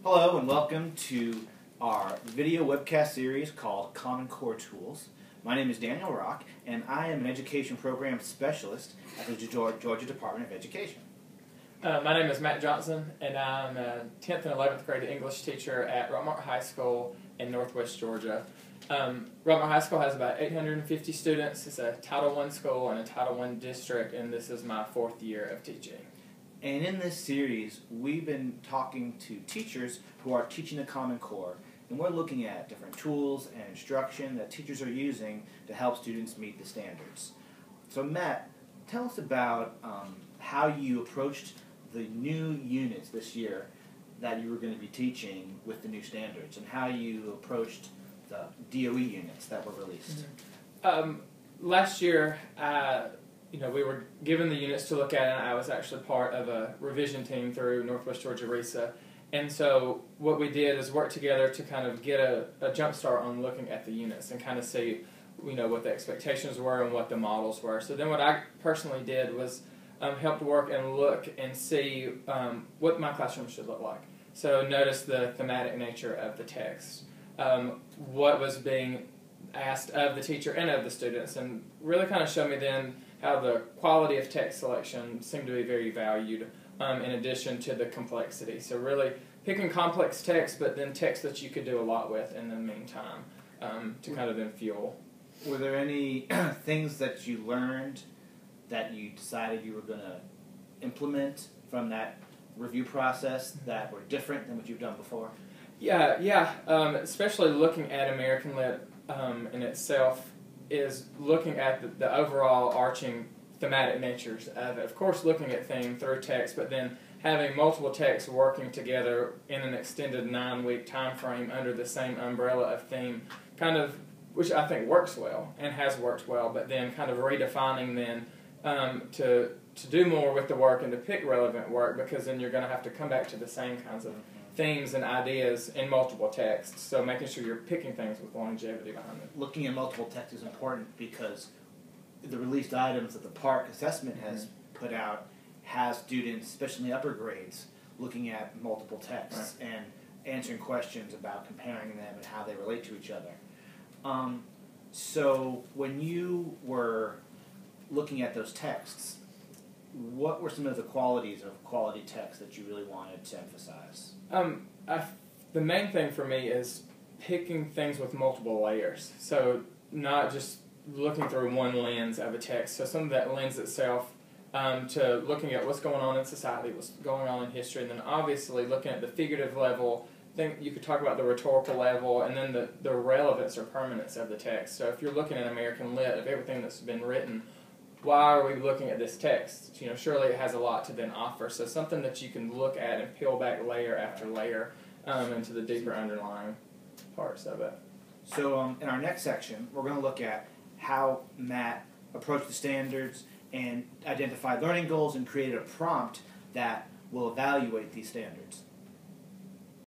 Hello and welcome to our video webcast series called Common Core Tools. My name is Daniel Rock and I am an education program specialist at the Georgia Department of Education. My name is Matt Johnson and I'm a 10th and 11th grade English teacher at Rockmart High School in Northwest Georgia. Rockmart High School has about 850 students. It's a Title I school and a Title I district, and this is my 4th year of teaching. And in this series, we've been talking to teachers who are teaching the Common Core, and we're looking at different tools and instruction that teachers are using to help students meet the standards. So Matt, tell us about how you approached the new units this year that you were going to be teaching with the new standards, and how you approached the DOE units that were released. Last year, we were given the units to look at, and I was actually part of a revision team through Northwest Georgia RESA. And so what we did is work together to kind of get a jump start on looking at the units and kind of see, what the expectations were and what the models were. So then what I personally did was help work and look and see what my classroom should look like. So notice the thematic nature of the text, what was being asked of the teacher and of the students, and really kind of show me then how the quality of text selection seemed to be very valued in addition to the complexity. So really picking complex text, but then text that you could do a lot with in the meantime to kind of then fuel. Were there any things that you learned that you decided you were going to implement from that review process that were different than what you've done before? Yeah. Especially looking at American Lit in itself is looking at the overall arching thematic natures of it. Of course, looking at theme through text, but then having multiple texts working together in an extended 9-week time frame under the same umbrella of theme, which I think works well and has worked well, but then kind of redefining then to do more with the work and to pick relevant work, because then you're going to have to come back to the same kinds of themes and ideas in multiple texts, so making sure you're picking things with longevity behind it. Looking at multiple texts is important because the released items that the PARCC assessment has put out has students, especially in the upper grades, looking at multiple texts and answering questions about comparing them and how they relate to each other. So when you were looking at those texts, what were some of the qualities of quality text that you really wanted to emphasize? The main thing for me is picking things with multiple layers. So not just looking through one lens of a text. So some of that lends itself to looking at what's going on in society, what's going on in history, and then obviously looking at the figurative level. Then you could talk about the rhetorical level, and then the relevance or permanence of the text. So if you're looking at American Lit, of everything that's been written, why are we looking at this text? Surely it has a lot to then offer. So something that you can look at and peel back layer after layer into the deeper underlying parts of it. So in our next section, we're going to look at how Matt approached the standards and identified learning goals and created a prompt that will evaluate these standards.